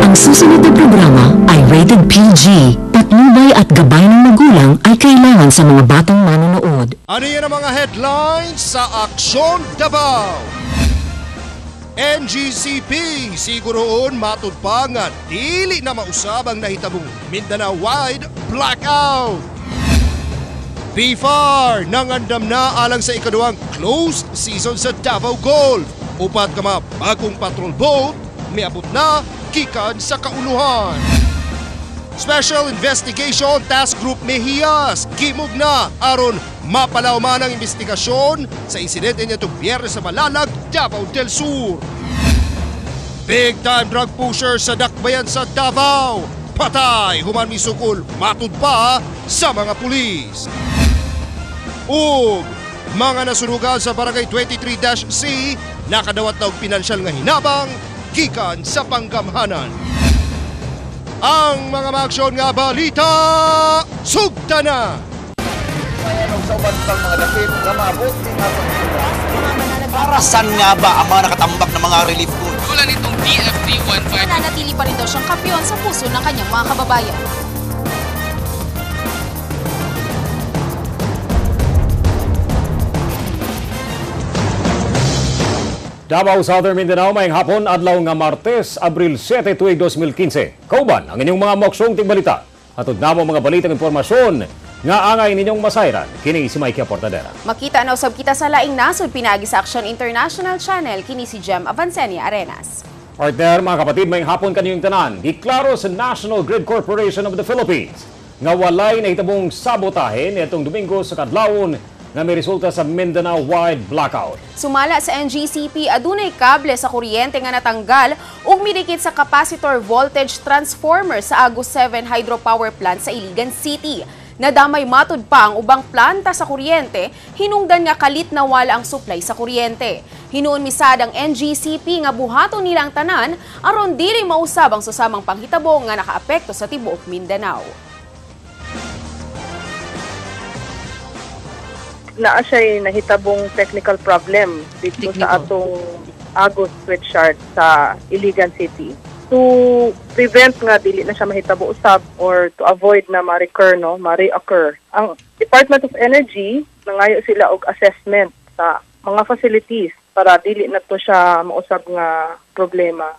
Ang susunod na programa ay rated PG. Patnubay at gabay ng magulang ay kailangan sa mga batang manonood. Ano yan ang mga headlines sa Aksyon Davao? NGCP siguroon matud pa nga dili na mausab ang nahitabong Mindanao-wide blackout. BFAR nangandam na alang sa ikaduhang closed season sa Davao Golf. Upat ka mga bagong patrol boat, miabot na gikan sa kauluhan. Special Investigation Task Group Mejias gimug na aron mapalaw man ang investigasyon sa insidente nitong Biyernes sa Malalag, Davao del Sur. Big time drug pusher sa dakbayan sa Davao. Patay human misukol matud pa sa mga pulis. Ug mga nasunugan sa Barangay 23-C nakadawat na og pinansyal nga hinabang gikan sa panggamhanan. Ang mga maaksyon nga balita sugta na. Mayanog sa uban pang mga dapit na maabot din natin. Para saan nga ba ang mga nakatambak na mga relief goods? Tulad nitong DFD-15. Nananatili pa rin daw siyang kampiyon sa puso ng kanyang mga kababayan. Davao, Southern Mindanao, mayang hapon, adlaw nga Martes, Abril 7, tuig 2015. Kauban ang inyong mga moksong tigbalita. Hatod namo mga balitang impormasyon nga angay ninyong masayran. Kini si Mikey Portadera. Makita na usab kita sa laing nasod pinagi sa Action International Channel kini si Jem Avancenia Arenas. Partner, mga kapatid, mayang hapon kanyang tanan. Giklaro sa National Grid Corporation of the Philippines nga walay na hitabong sabotahe nitong Domingo sa kadlawon nga may resulta sa Mindanao-wide blackout. Sumala sa NGCP, adunay kable sa kuryente nga natanggal ug midikit sa capacitor voltage transformer sa Agus 7 Hydropower Plant sa Iligan City. Nadamay matud pa ang ubang planta sa kuryente, hinungdan nga kalit na wala ang supply sa kuryente. Hinuon misad ang NGCP nga buhaton nilang tanan aron dili mausab ang susamang panghitabo nga nakaapekto sa tibuok Mindanao. Naa siya'y nahitabong technical problem dito sa atong Agus switchyard sa Iligan City. To prevent nga dili na siya mahitabo usab or to avoid na ma-reoccur. Ang Department of Energy nangayo sila og assessment sa mga facilities para dili na to siya mausab nga problema.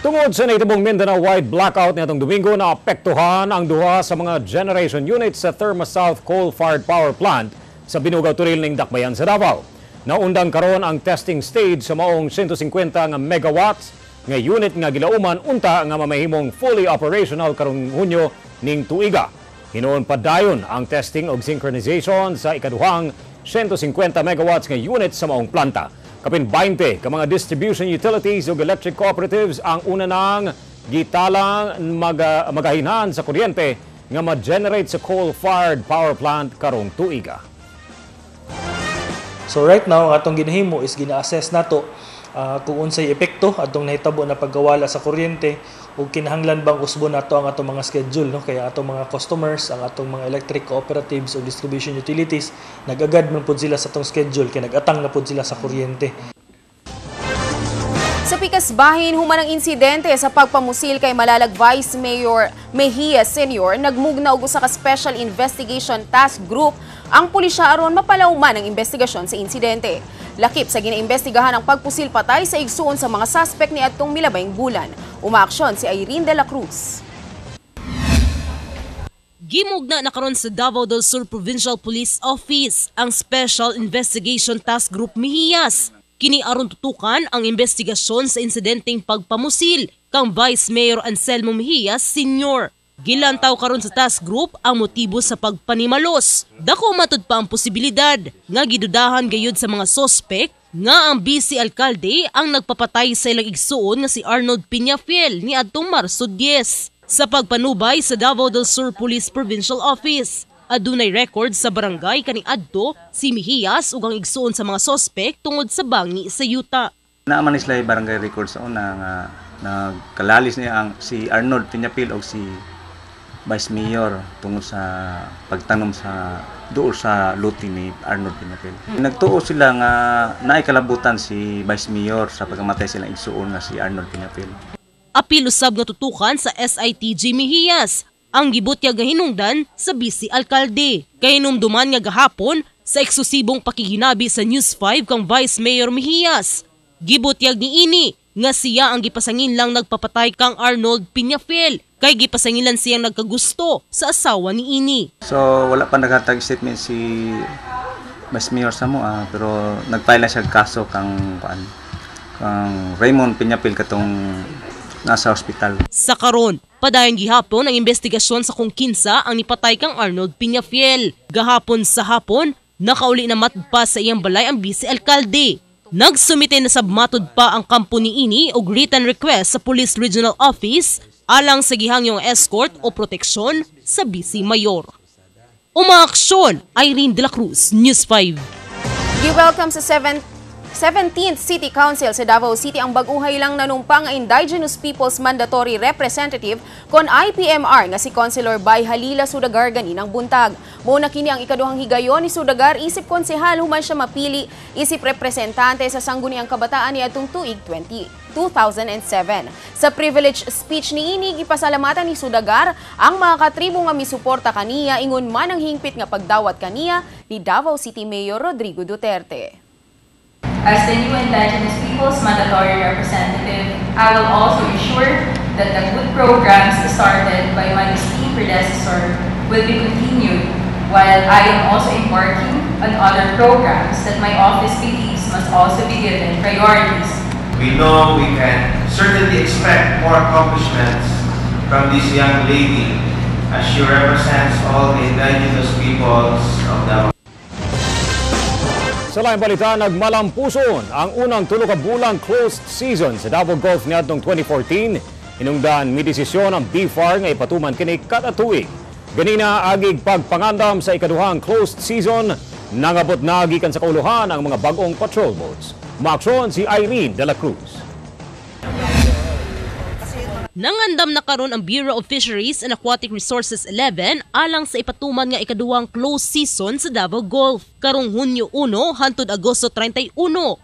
Tungod sa nahitabong Mindanao-wide blackout nitong Domingo, naapektuhan ang duha sa mga generation units sa Therma South Coal-Fired Power Plant sa Binugaw Turil ning Dakbayan sa Davao. Naundang karon ang testing stage sa maong 150 nga megawatts nga unit nga gilauman unta nga mamahimong fully operational karong Hunyo ning tuiga. Hinuon pa dayon ang testing og synchronization sa ikaduhang 150 megawatts nga unit sa maong planta. Kapin 20 ka mga distribution utilities o electric cooperatives ang una nang gitalang magahinhan sa kuryente nga ma-generate sa coal-fired power plant karong tuiga. So right now, atong ginahimo is gina-assess nato kung unsay epekto atong nahitabo na paggawala sa kuryente ug kinahanglan bang usbon nato ang atong mga schedule, no? Kaya atong mga customers, ang atong mga electric cooperatives o distribution utilities nag-agad man pud sila sa atong schedule kay nag-atang na pud sila sa kuryente. Sa pikas bahin, human ang insidente sa pagpamusil kay Malalag Vice Mayor Mejias Sr. nagmugna og usa ka Special Investigation Task Group ang pulisya aron mapalawman ang investigasyon sa insidente. Lakip sa ginaimbestigahan ang pagpusil patay sa igsuon sa mga suspect ni adtong milabayng bulan. Umaaksyon si Irene de la Cruz. Gimugna na karon sa Davao del Sur Provincial Police Office ang Special Investigation Task Group Mejias. Kini aron tutukan ang investigasyon sa insidenteng pagpamusil kang Vice Mayor Anselmo Mejias Sr. Gilantaw karon sa task group ang motibo sa pagpanimalos. Dako matud pa ang posibilidad nga gidudahan gayud sa mga sospek nga ang vice alkalde ang nagpapatay sa ilang igsuon nga si Arnold Piñafiel ni adtong Marso 10. Sa pagpanubay sa Davao del Sur Police Provincial Office, adunay record sa barangay kani adto si Mejias ug ang igsuon sa mga sospek tungod sa bangi sa yuta. Naaman sila barangay record sa una nga nagkalalis niya ang si Arnold Piñafiel og si Vice Mayor tungod sa pagtanom sa dool sa luti ni Arnold Piñafiel. Nagtuo sila nga naikalabutan si Vice Mayor sa pagkamatay silang igsuon nga si Arnold Piñafiel. apil usab nga tutukan sa SITG Mejias ang gibutyag nga hinungdan sa Vice Alcalde. Kay hinumduman nga gahapon sa eksklusibong pakiginabi sa News 5 kang Vice Mayor Mejias. Gibutyag ni ini nga siya ang gipasangin lang nagpapatay kang Arnold Peñafiel kay gipasangilan siyang nagkagusto sa asawa ni ini. So wala pa naghatag statement si Vice Mayor sa mo pero nagfile na siya kaso kang Raymond Peñafiel katong nasa ospital. Sa karon, padayon gihapon ang investigasyon sa kung kinsa ang nipatay kang Arnold Peñafiel. Gahapon sa hapon, nakauli na matpa sa iyang balay ang Vice Alcalde. Nagsumite na sa matod pa ang kampo ni ini og written request sa Police Regional Office alang sa gihangyong escort o proteksyon sa Vice Mayor. Umaaksyon, Irene De La Cruz, News 5. Gi-welcome sa 17th City Council sa Davao City ang baguhay lang nanumpang Indigenous Peoples Mandatory Representative kon IPMR nga si Councilor Bay Halila Sudagar ganinang buntag. Muna kini ang ikaduhang higayon ni Sudagar isip konsehal human siya mapili isip representante sa Sangguniang Kabataan niadtong tuig 2007. Sa privilege speech ni ini gipasalamatan ni Sudagar ang mga katribo nga misuporta kaniya ingon man ang hingpit nga pagdawat kaniya ni Davao City Mayor Rodrigo Duterte. As the new Indigenous Peoples Mandatory Representative, I will also ensure that the good programs started by my esteemed predecessor will be continued, while I am also embarking on other programs that my office believes must also be given priorities. We know we can certainly expect more accomplishments from this young lady as she represents all the indigenous peoples of Davao. Sa laing balita, nagmalampuson ang unang tulo ka bulang closed season sa Davao Golf niadtong 2014. Hinungdan mi desisyon ang BFAR nga ipatuman kini kada tuig. Ganina agig pagpangandam sa ikaduhang closed season, nangabot na gikan sa kauluhan ang mga bagong patrol boats. Maaksyon si Irene De La Cruz. Nangandam na karon ang Bureau of Fisheries and Aquatic Resources 11 alang sa ipatuman nga ikaduhang closed season sa Davao Golf. Karong Hunyo 1 hangtod Agosto 31,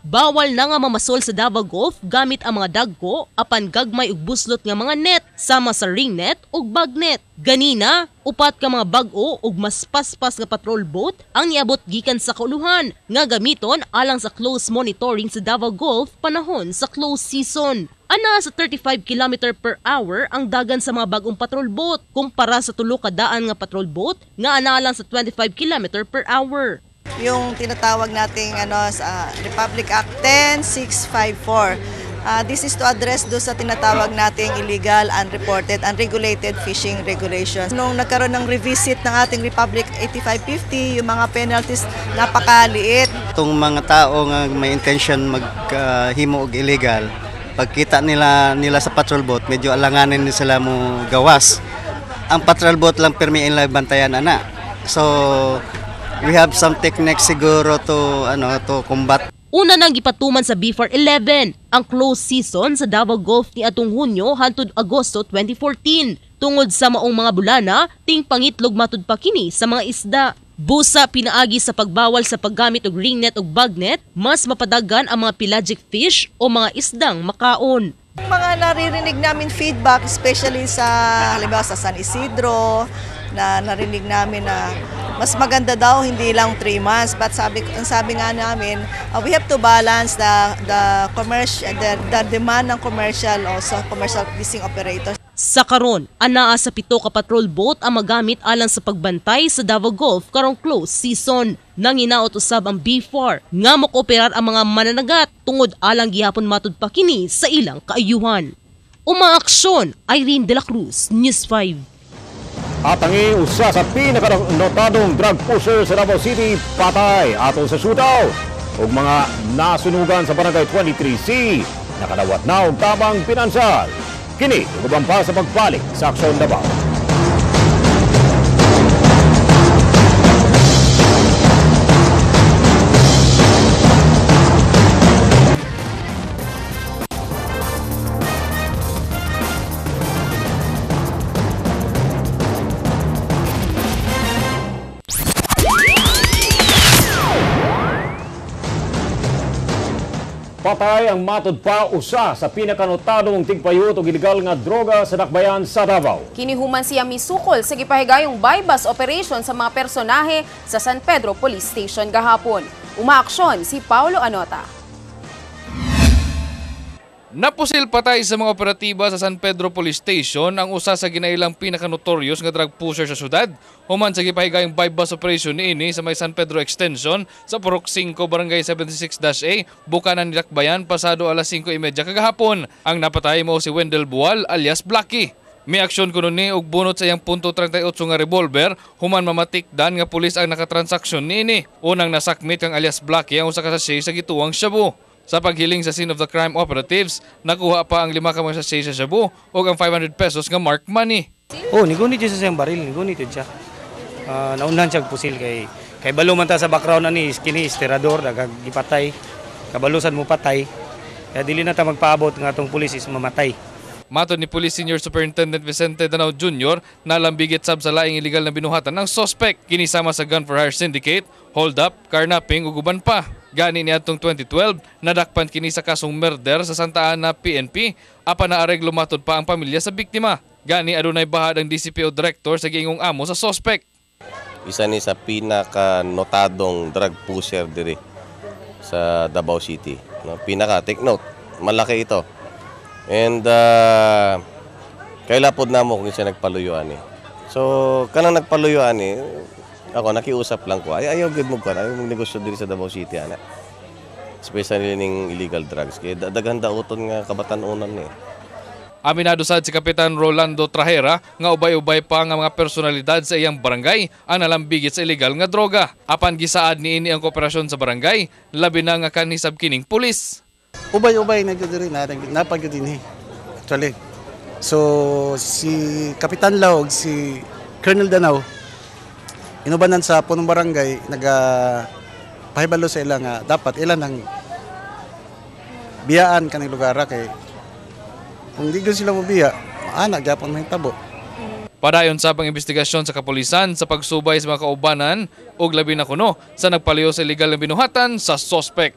bawal na nga mamasol sa Davao Golf gamit ang mga dagko apan gagmay ug buslot nga mga net sama sa ring net ug bag net. Ganina, upat ka mga bag-o ug mas paspas nga patrol boat ang niabot gikan sa kauluhan nga gamiton alang sa close monitoring sa Davao Golf panahon sa close season. Ana sa 35 km per hour ang dagan sa mga bagong patrol boat kumpara sa tulo ka daan nga patrol boat nga ana lang sa 25 km per hour. Yung tinatawag nating sa Republic Act 10654. This is to address do sa tinatawag nating illegal, unreported, unregulated fishing regulations. Nung nagkaroon ng revisit ng ating Republic 8550, yung mga penalties napakaliit. Itong mga tao nga may intention maghimo og illegal, pagkita nila sa patrol boat, medyo alanganin nila sila mo gawas. Ang patrol boat lang permiin lang bantayan ana. So we have some techniques siguro to combat. Una nang gipatuman sa BFAR 11 ang closed season sa Davao Golf ni atong Hunyo hangtod Agosto 2014 tungod sa maong mga bulana ting pangitlog matud pa kini sa mga isda. Busa pinaagi sa pagbawal sa paggamit og ring net ug bag net, mas mapadagan ang mga pelagic fish o mga isdang makaon. Mga naririnig namin feedback, especially sa halimbawa sa San Isidro, na narinig namin na mas maganda daw hindi lang 3 months, but ang sabi nga namin, we have to balance the commercial, the demand ng commercial fishing operators. Sa karon, anaa sa 7 ka patrol boat ang magamit alang sa pagbantay sa Davao Golf karong close season. Nang hinaot usab ang BFAR nga makooperar ang mga mananagat tungod alang gihapon matud pa kini sa ilang kaayuhan. Umaaksyon, Irene De La Cruz, News 5. At ang usa sa pinaka-notadong drug pusher sa Davao City, patay atol sa shootout. Ug mga nasunugan sa Barangay 23C, nakadawat na og tabang pinansal. Kini, ugubang pa sa pagbalik sa Aksyon Davao. Patay ang matud pa usa sa pinakanotadong tigpayot o iligal nga droga sa dakbayan sa Davao. Kinihuman siya misukol sa gipahigayong bypass operation sa mga personahe sa San Pedro Police Station gahapon. Umaaksyon si Paulo Anota. Napusil patay sa mga operatiba sa San Pedro Police Station ang usa sa ginailang pinakanotorious nga drug pusher sa syudad. Human sa gipahigayong bypass operation niini sa may San Pedro Extension sa Purok 5 Barangay 76-A, Bukanan, Dakbayan, pasado alas 5:30 kagahapon. Ang napatay mo si Wendell Bual alias Blacky. May aksyon kuno ni og bunot sa iyang .38 nga revolver, human mamatikdan nga pulis ang nakatransaksyon niini. Unang nasakmit kang alias Blacky ang usa ka sachet sa gituwang shabu. Sa paghiling sa scene of the crime operatives, nakuha pa ang 5 ka mga sachet sa shabu o ang 500 pesos nga mark money. Oh, nigunit siya sa siyang baril, nigunit siya. Naunahan siya pusil kay balo man ta sa background ani kini estirador dagag gipatay. Kabalusan mo patay. Kaya dili na ta magpaabot nga atong pulis is mamatay. Matod ni Police Senior Superintendent Vicente Danao Jr. na lambigit sab sa laing illegal na binuhatan ng suspect kinisama sa gun for hire syndicate, hold up, carnapping ug uban pa. Gani niadtong 2012 nadakpan kini sa kasong murder sa Santa Ana PNP apan naareglo matod pa ang pamilya sa biktima. Gani adunay bahad ang DCPO director sa giingong amo sa suspect. Isa ni sa pinaka-notadong drug pusher diri sa Davao City. No, take note, malaki ito. And kaila pod namo kung siya nagpaluyuan eh. So kanang nagpaluyuan eh, ako nakiusap lang ko. Ayaw gid mo kan, ayaw mong negosyo diri sa Davao City ana. Especially ning illegal drugs kay daghan dauton nga kabatan-onan ni. Aminado sad si Kapitan Rolando Trajera nga ubay-ubay pa nga mga personalidad sa iyang barangay ang nalambigit sa illegal nga droga. Apan gisaad niini ang kooperasyon sa barangay, labi na nga kanisab kining pulis. Ubay-ubay na diri napagyo din actually. So si Kapitan Laog, si Colonel Danao inubanan sa punong barangay pahibalo sa ilang dapat ilan ang biyaan kaning lugar kay kung di sila mabiya anak gyapon mahitabo. Padayon sa pang-imbestigasyon sa kapulisan sa pagsubay sa mga kaubanan ug labi na kuno sa nagpaliw sa illegal na binuhatan sa suspect.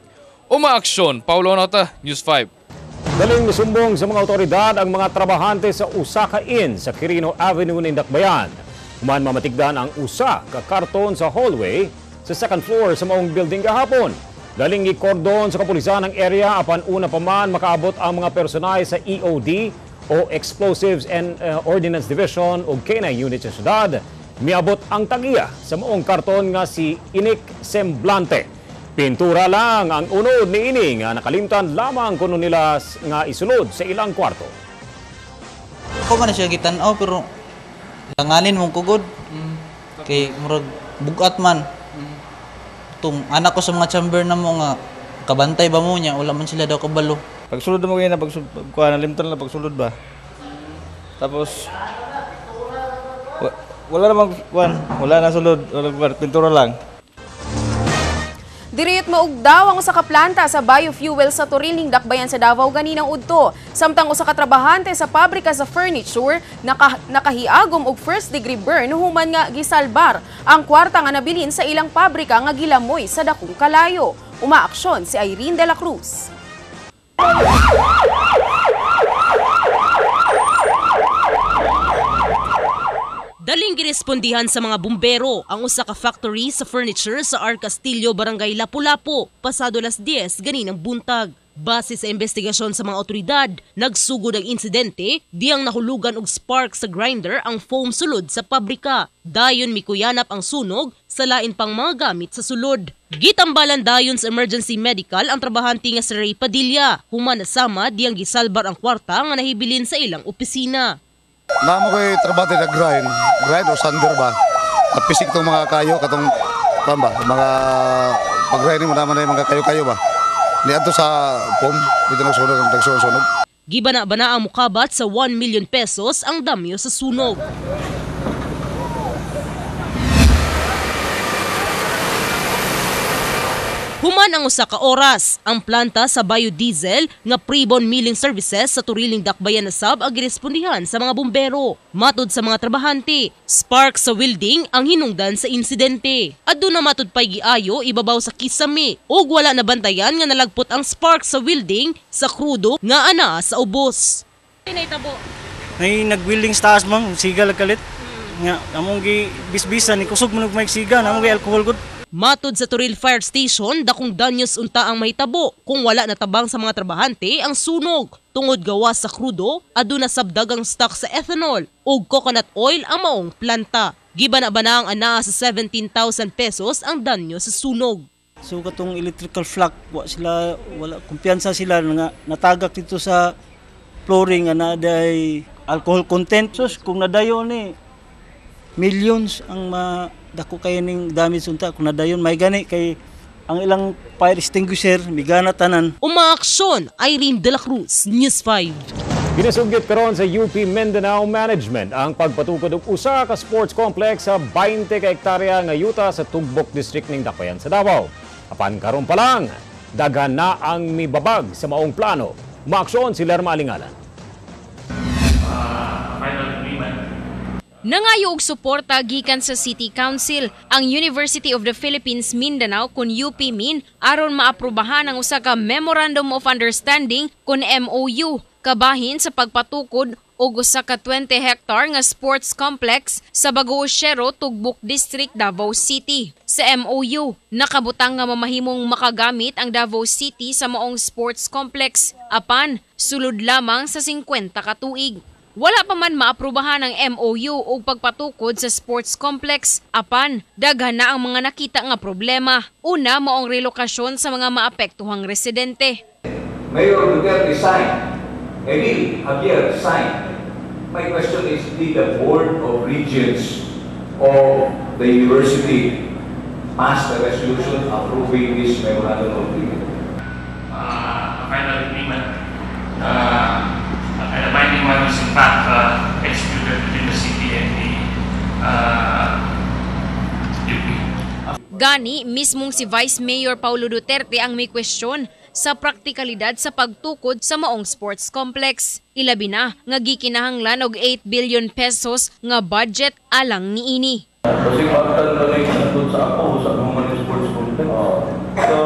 Umaaksyon, Paulo Anota, News 5. Daling misumbong sa mga otoridad ang mga trabahante sa Usaka Inn sa Quirino Avenue ng Dakbayan. Human mamatigdan ang usa ka karton sa hallway sa second floor sa maong building gahapon. Daling ikordon sa kapulisan ang area apan una pa man makaabot ang mga personay sa EOD o Explosives and Ordnance Division o K9 unit sa syudad. Miabot ang tagiya sa maong karton nga si Inik Semblante. Pintura lang ang unod ni ini nga nakalimtan lamang kuno nila nga isulod sa ilang kwarto. Ako man siya gitan-aw pero langanin mong kugod. Kay murag bugat man. Tung anak ko sa mga chamber na mo nga kabantay ba mo niya wala man sila daw kabalo. Pagsulod mo gyud na pagkuha limtan lang pagsulod ba. Tapos wala namang wala na sulod, wala pintura lang. Diriyot maugdaw ang usa ka planta sa biofuel sa Turiling, Dakbayan sa Davao ganinang udto. Samtang usa ka trabahante sa pabrika sa furniture nakahiagom og first degree burn human nga gisalbar ang kwarta nga nabilin sa ilang pabrika nga gilamoy sa dakong kalayo. Umaaksyon si Irene de la Cruz. Daling girespondihan sa mga bumbero ang usa ka factory sa furniture sa R. Castillo, Barangay Lapu-Lapu, pasado alas 10 ganinang buntag. Base sa investigasyon sa mga otoridad, nagsugod ang insidente diyang nahulugan og spark sa grinder ang foam sulod sa pabrika. Dayon mikuyanap ang sunog sa lain pang mga gamit sa sulod. Gitambalan dayon sa emergency medical ang trabahante nga si Ray Padilla. Human nasama diyang gisalbar ang kwarta nga nahibilin sa ilang opisina. Namo ko'y trabaho na grind o sander ba? At pisik itong mga kayo, katong tamba, mga pag-grinding mo naman na yung mga kayo-kayo ba? Niadto sa foam, dito nagsunog. Gibana-bana ang mukabat sa 1 million pesos ang damyo sa sunog. Human Human ang usa ka oras, ang planta sa biodiesel nga pre-bone milling services sa Turiling Dakbayan na sab ang girespondihan sa mga bumbero. Matod sa mga trabahante, spark sa welding ang hinungdan sa insidente. Aduna matod pay giayo ibabaw sa kisame ug wala na bantayan nga nalagpot ang spark sa welding sa krudo nga ana sa ubos. May nag-welding sa taas ma'am, siga kalit. Nga among gi bisbisan ni kusog man og may siga, among gi alcohol good. Matod sa Turil Fire Station, dakong danyos unta ang mahitabo kung wala natabang sa mga trabahante ang sunog. Tungod gawas sa krudo, aduna sabdag ang stock sa ethanol ug coconut oil ang maong planta. Gibana-bana ang ana sa 17,000 pesos ang danyo sa sunog. So katong electrical flux, wala kumpiyansa sila nga natagak dito sa flooring nga naday alcohol content. So kung nadayon ni millions ang dako kay ning damage unta kung nadayon may gani kay ang ilang fire extinguisher migana tanan. Umaaksyon, Irene De La Cruz, News 5. Ginasugit karon sa UP Mindanao Management ang pagpatukod og usa ka sports complex sa 20 ka hektarya nga yuta sa Tugbok District ning Dakbayan sa Davao. Apan karon pa lang, daghan na ang mibabag sa maong plano. Umaaksyon si Lerma Alingalan. Nangayo og suporta gikan sa City Council ang University of the Philippines Mindanao kun UP-MIN aron maaprubahan ang usa ka Memorandum of Understanding kun MOU kabahin sa pagpatukod og usa ka 20 hectare nga sports complex sa Baguosyero, Tugbok District, Davao City. Sa MOU, nakabutang nga mamahimong makagamit ang Davao City sa maong sports complex apan sulod lamang sa 50 ka tuig. Wala pa man maaprubahan ang MOU o pagpatukod sa sports complex, apan daghan na ang mga nakita nga problema. Una, maong relokasyon sa mga maapektuhang residente. Mayor Duterte signed, Emil Javier signed. My question is, did the Board of Regents of the university pass the resolution approving this memorandum of agreement? A final agreement. And the binding one is in fact executed between the city and the UP. Gani, mismong si Vice Mayor Paulo Duterte ang may question sa praktikalidad sa pagtukod sa maong sports complex. Ilabi na nga gikinahanglan og 8 billion pesos nga budget alang niini. Kasi pagtan na rin nandun sa ako sa mga sports complex. So,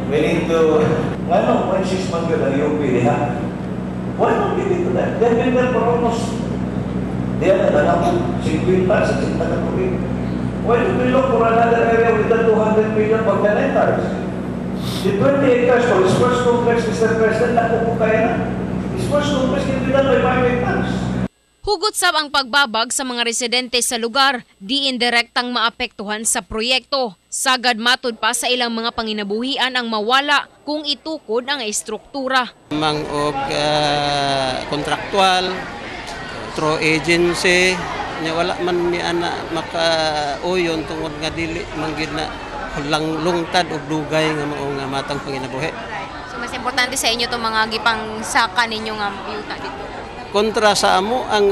we need to ano, 1-6 months ka na yung UP, ha? Why not give it to them? They've been there for almost, they are na 50 sa Sinta na Tubig. Why don't we look for another area with the 200 million for 10 hectares? The 20 hectares for the sports complex, Mr. President, nakupo kaya na. The sports complex can be done by 5 hectares. Hugot sab ang pagbabag sa mga residente sa lugar, di indirektang maapektuhan sa proyekto. Sagad matod pa sa ilang mga panginabuhian ang mawala kung itukod ang istruktura. Mang og kontraktual, through agency, nya wala man ni ana makauyon tungod nga dili manggid na lang lungtad og dugay nga mao nga matang panginabuhi. So mas importante sa inyo itong mga gipang saka ninyo nga yuta dito? Kontra sa amo ang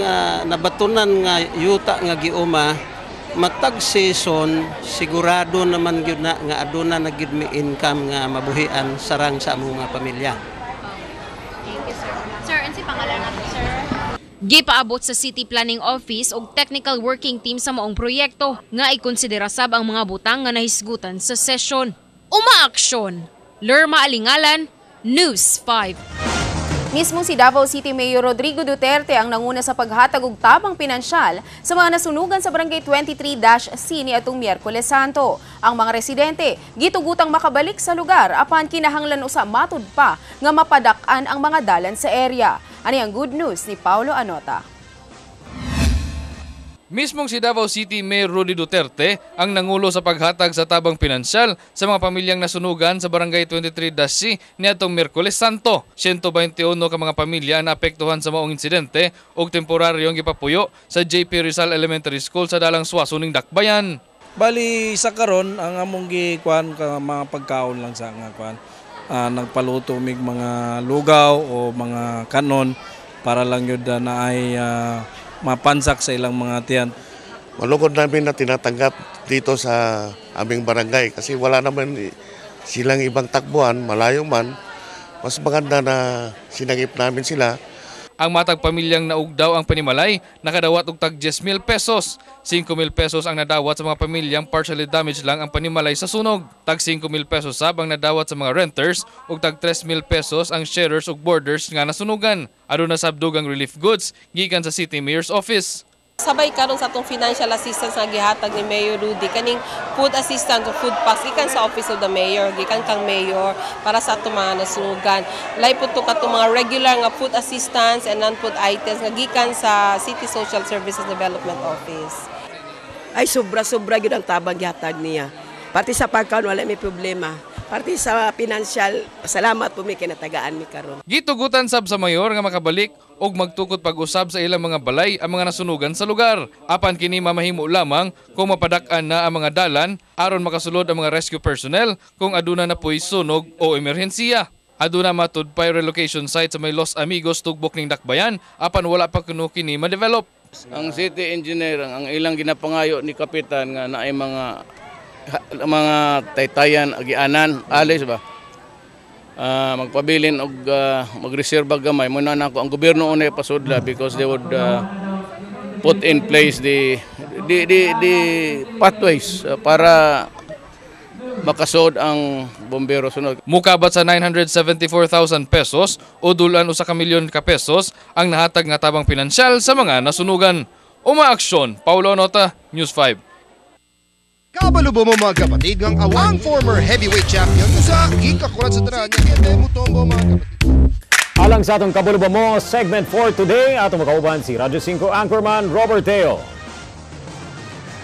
nabatunan nga yuta nga giuma matag season sigurado naman gyud na nga aduna na gyud mi income nga mabuhian sarang sa among mga pamilya. Thank you, sir. Sir, ano si pangalan nato, sir? Gipaabot sa City Planning Office og technical working team sa maong proyekto nga ikonsidera sab ang mga butang nga nahisgutan sa session. Umaaksyon. Lerma Alingalan, News 5. Mismo si Davao City Mayor Rodrigo Duterte ang nanguna sa paghatag og tabang pinansyal sa mga nasunugan sa Barangay 23-C niadtong Miyerkules Santo. Ang mga residente gitugutang makabalik sa lugar apan kinahanglan usa matud pa nga mapadak-an ang mga dalan sa area. Ani ang good news ni Paulo Anota. Mismong si Davao City Mayor Rudy Duterte ang nangulo sa paghatag sa tabang pinansyal sa mga pamilyang nasunugan sa Barangay 23-C niadtong Miyerkules Santo. 121 ka mga pamilya na apektuhan sa maong insidente ug temporaryong gipapuyo sa JP Rizal Elementary School sa Dalang Suaso ning Dakbayan. Bali sa karon ang among gikuan ka mga pagkaon lang sa nga kuan. Nagpaluto mig mga lugaw o mga kanon para lang yun na ay mapansak sa ilang mga tiyan. malungkot namin na tinatanggap dito sa aming barangay kasi wala naman silang ibang takbuhan, malayo man. Mas maganda na sinagip namin sila. Ang matag pamilyang naug daw ang panimalay, nakadawat og tag 10,000 pesos. 5,000 pesos ang nadawat sa mga pamilyang partially damaged lang ang panimalay sa sunog. Tag 5,000 pesos sab ang nadawat sa mga renters ug tag 3,000 pesos ang sharers ug boarders nga nasunugan. Aduna sab dugang relief goods gikan sa City Mayor's Office. Sabay karon sa atong financial assistance nga gihatag ni Mayor Rudy kaning food assistance o food packs gikan sa Office of the Mayor, gikan kang Mayor para sa atong mga nasunugan. Lay pud to katong mga regular nga food assistance and non-food items nga gikan sa City Social Services Development Office. Ay sobra-sobra gyud ang tabang gihatag niya. Pati sa pagkaon wala may problema. Pati sa financial, salamat po may kinatagaan mi karon. Gitugutan sab sa mayor nga makabalik og magtukod pag-usab sa ilang mga balay ang mga nasunugan sa lugar. Apan kini mamahimo lamang kung mapadak-an na ang mga dalan aron makasulod ang mga rescue personnel kung aduna na po'y sunog o emerhensiya. Aduna matud pa relocation site sa may Los Amigos tugbok ning Dakbayan apan wala pa kuno kini ma-develop. Ang city engineer ang ilang ginapangayo ni kapitan nga naay mga taytayan agianan alis ba magpabilin og magreserba gamay muna nako ang gobyerno unay pasudla because they would put in place the pathways para makasod ang bombero sunod. Mukabat sa 974,000 pesos o dulan usa ka milyon ka pesos ang nahatag nga tabang pinansyal sa mga nasunugan. Umaaksyon, Paulo Nota, News 5. Kabalo mo mga kapatid ng awang former heavyweight champion sa gikakulat sa taranya kaya mutombo mga kapatid. Alang sa atong kabalo mo segment for today, atong makauban si Radyo 5 anchorman Robert Teo.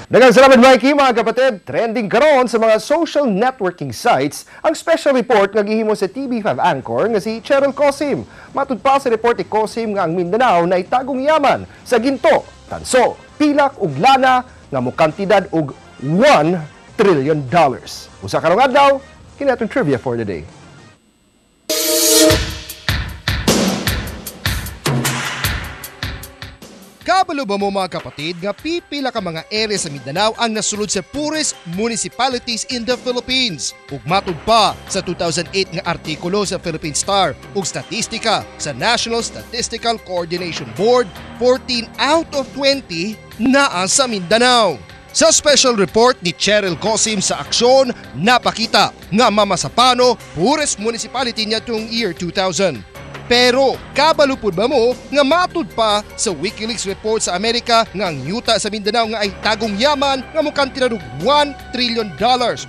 Daghang salamat Mikey mga kapatid. Trending karon sa mga social networking sites ang special report nga gihimo sa TV5 anchor nga si Cheryl Cosim. Matud pa sa report ni Cosim nga ang Mindanao na itagong yaman sa ginto, tanso, pilak ug lana nga mo kantidad og $1 trillion. Usa karong adlaw, kini atong trivia for the day. Kabalo ba mo mga kapatid nga pipila ka mga area sa Mindanao ang nasulod sa poorest municipalities in the Philippines. Ug matud pa sa 2008 nga artikulo sa Philippine Star ug statistika sa National Statistical Coordination Board, 14 out of 20 naa sa Mindanao. Sa special report ni Cheryl Cosim sa Aksyon, napakita nga Mamasapano, poorest municipality niya itong year 2000. Pero kabalo pud ba mo nga matud pa sa WikiLeaks report sa Amerika nga ang yuta sa Mindanao nga ay tagong yaman nga mukhang tinadug $1 trillion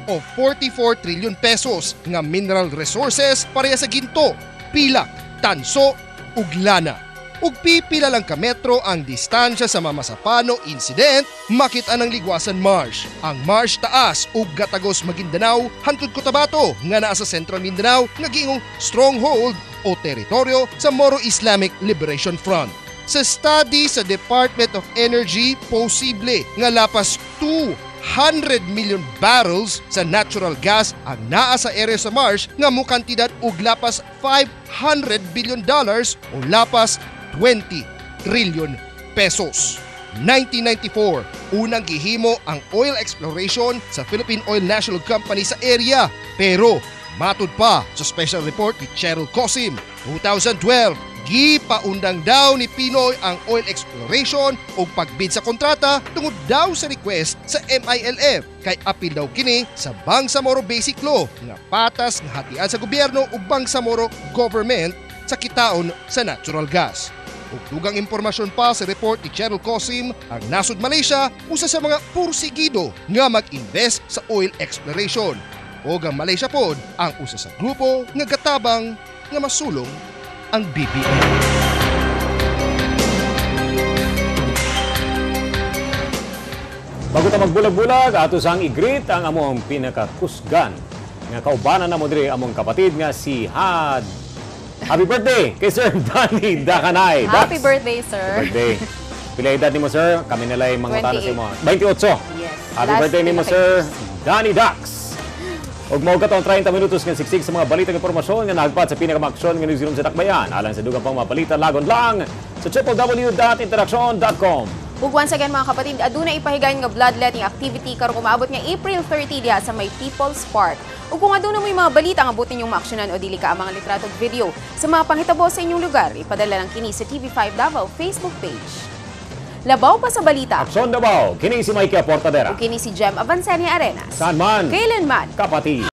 o 44 trillion pesos nga mineral resources pareha sa ginto, pilak, tanso ug lana. Ug pipila lang ka metro ang distansya sa Mamasapano incident, makita ng Ligwasan Marsh. Ang Marsh taas ug Gatagos Maguindanao hangtod Cotabato nga naa sa Central Mindanao nga gingong stronghold o teritoryo sa Moro Islamic Liberation Front. Sa study sa Department of Energy, posible nga lapas 200 million barrels sa natural gas ang naa sa area sa Marsh nga mo kantidad og lapas $500 billion o lapas 20 trillion pesos. 1994, unang gihimo ang oil exploration sa Philippine Oil National Company sa area. Pero matud pa sa special report ni Cheryl Cosim, 2012, gipaundang daw ni Pinoy ang oil exploration o pagbid sa kontrata tungod daw sa request sa MILF kay apil daw kini sa Bangsamoro Basic Law nga patas nga hatian sa gobyerno ug Bangsamoro government sa kitaon sa natural gas. Ug dugang impormasyon pa sa report ni Cheryl Cosim, ang nasod Malaysia usa sa mga pursigido nga mag-invest sa oil exploration. O ang Malaysia pod ang usa sa grupo nga gatabang nga masulong ang BBM. Bago ta magbulag-bulag, ato sang i-greet ang among pinakakusgan nga kaubanan na mo diri among kapatid nga si Happy birthday kay Sir Danny Dakanay. Happy birthday, sir. Birthday. Pila edad ni mo, sir? Kami nalay mga tanas ni mo. 28. Yes. Happy birthday ni mo, Sir Danny Dax. Ug mao katong 30 minutos nga siksik sa mga balita ng impormasyon nga nagpat sa pinakamaksyon nga newsroom sa Dakbayan. Alang sa dugang pang mga balita lagon lang sa www.interaction.com. Ug once again mga kapatid, aduna ipahigayon nga bloodletting activity karong umaabot nga April 30 diha sa may People's Park. Ug kung aduna mo mga balita nga abutin yung maaksyonan o dili ka ang mga litrato at video sa mga panghitabo sa inyong lugar, ipadala lang kini sa TV5 Davao Facebook page. Labaw pa sa balita. Aksyon Davao, kini si Mikey Portadera. Ug kini si Jem Avancenia Arenas. Saan man, kailan man, kapatid.